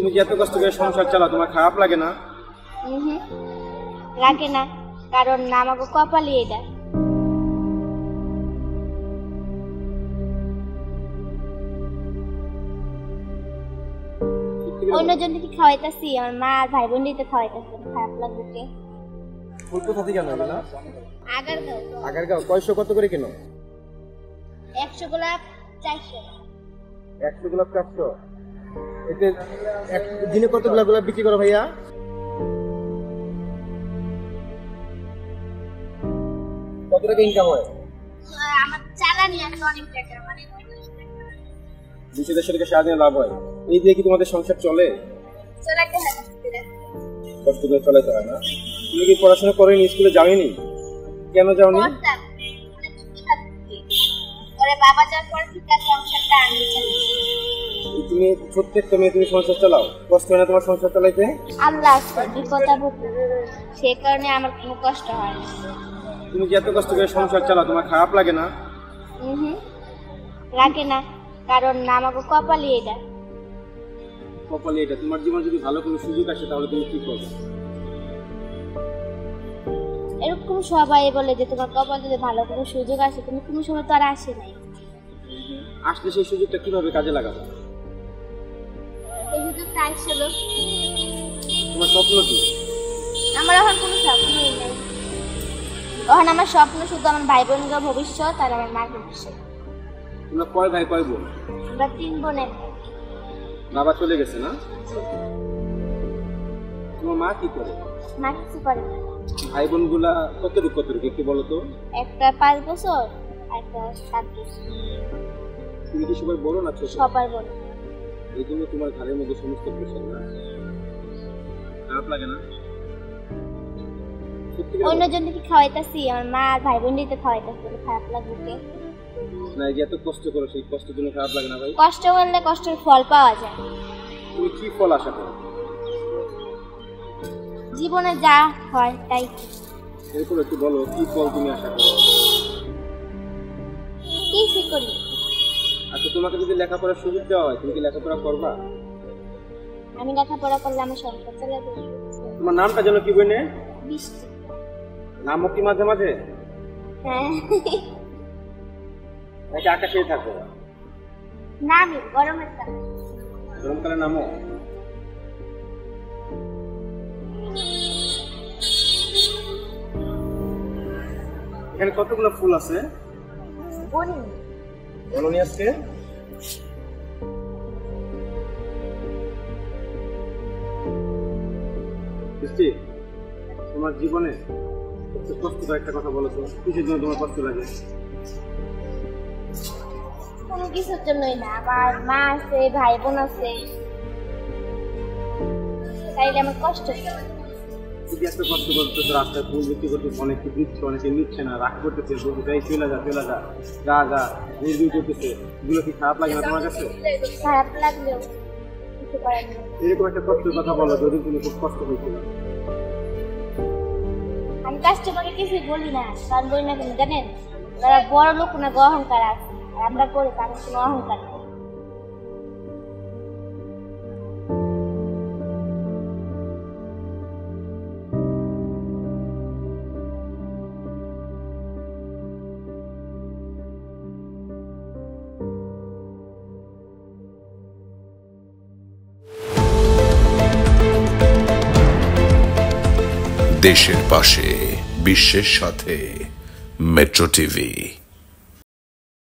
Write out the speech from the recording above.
তুমি যে এত কষ্ট করে সংসার চালাও, তোমার খারাপ লাগে না? লাগে না, কারণ আমাকে কপালই এটা। অন্যজনকে খাওয়াইতেছি, আমার মা আর ভাই বোনকে খাওয়াইতেছি, খারাপ লাগবে কে? ফুল কোথা থেকে আনো এগুলা? আগারগাঁও। আগারগাঁও। কয়শো কত করে কিনো? 100 গোলাপ 400। 100 গোলাপ 400। এতে দিনে কতগুলা গোলাপ বিক্রি করো ভাইয়া? কত টাকা ইনকাম হয়? আমার চালানি আছে অনেক টাকা, মানে 200-150 টাকা সারাদিনে লাভ হয়। এই দিয়ে কি তোমাদের সংসার চলে? চালাতে হয়, কষ্ট করে চালাতে হয় না? তুমি কি পড়াশোনা করেনি, স্কুলে যাওনি? কেন যাওনি? বাবা যাওয়ার পর ঠিক আছে সংসারটা আমি চালাই। তুমি প্রত্যেকটা মেয়ে তুমি সংসার চালাও, কষ্ট হয় না তোমার সংসার চালাইতে? আল্লাহ আছে বিপদ আপদ, সেই কারণে আমার কোনো কষ্ট হয় না। তুমি যে এত কষ্ট করে সংসার চালাও, তোমার খারাপ লাগে না? লাগে না, কারণ আমাকে কপালই এটা। কপালে এটা। তোমার জীবনে যদি ভালো কোনো সুযোগ আসে তাহলে তুমি কি করবে? এরকম সবাই বলে যে তোমার কপাল যদি ভালো কোনো সুযোগ আসে, তুমি কোনো সময় তো আর আসে নাই। আসলে সেই সুযোগটা কিভাবে কাজে লাগাবে? এই সুযোগটা আসছিল। তোমার স্বপ্ন কি? আমার এখন কোনো স্বপ্নই নেই। এখন আমার স্বপ্ন শুধু আমার ভাই বোনদের ভবিষ্যৎ আর আমার মার ভবিষ্যৎ। তোমরা কয় ভাই কয় বোন? আমরা 3 বোন। বাবা চলে গেছে না? তোমার মা কি করে? মা কিছু করে না। ভাই বোন গুলা কতটুকু একটু বলো তো। একটা 5 বছর, একটা 7 বছর। তুমি কি সবার বড় না ছোট? সবার বড়। এই জন্য তোমার ঘরের মধ্যে সমস্ত প্রেশার না? খারাপ লাগে না? অন্যজনকে খাওয়াইতেছি, আমার মা আর ভাই বোনকে খাওয়াইতেছি, খারাপ লাগবে কে? না, এই যে এত কষ্ট করো, সেই কষ্টের জন্য খারাপ লাগে না ভাই? কষ্ট করলে কষ্টের ফল পাওয়া যায়। তুমি কি ফল আশা করো? জীবনে যা হয় তাই। এরপর একটু বলো, কি ফল তুমি আশা করো? কি করি? আচ্ছা, তোমাকে যদি লেখাপড়ার সুযোগ দেওয়া হয়, তুমি কি লেখাপড়া করবা? আমি লেখাপড়া করলে আমার সংসার চলে যাবে। তোমার নামটা যেন কি বইনে? বৃষ্টি। নামও কি মাঝে মাঝে? হ্যাঁ। নাকি আকাশেই থাকো? নামি গরমের কালে। গরমকালে নামো? এখানে কতগুলো ফুল আছে? বনি। বলনি আজকে? বৃষ্টি, তোমার জীবনে সবচেয়ে কষ্টকর একটা কথা বলো তো, কিসের জন্য তোমার কষ্ট লাগে? কোনো কিছুর জন্যই না, আমার মা আছে, ভাই বোন আছে, তাইলে আমার কষ্ট হয়। তুমি এত কষ্ট করতেছো, রাস্তায় ফুল বিক্রি করতেছো, অনেকে দিচ্ছে অনেকে নিচ্ছে না, রাগ করতেছে, বলতে চাই চলে যা চলে যা, যা যা নির্বিল করতেছে, এগুলো কি খারাপ লাগে না তোমার কাছে? খারাপ লাগলেও কিছু করার নেই। এরকম একটা কষ্টের কথা বলো যদি তুমি খুব কষ্ট হয়েছিল। আমি কাস্টমারকে কিছুই বলি না, কারণ বলি না কেন জানেন, তারা বড় লোক না, অহংকার আছে, আর আমরা করি তাদের কোনো অহংকার নেই। দেশের পাশে, বিশ্বের সাথে, মেট্রো টিভি।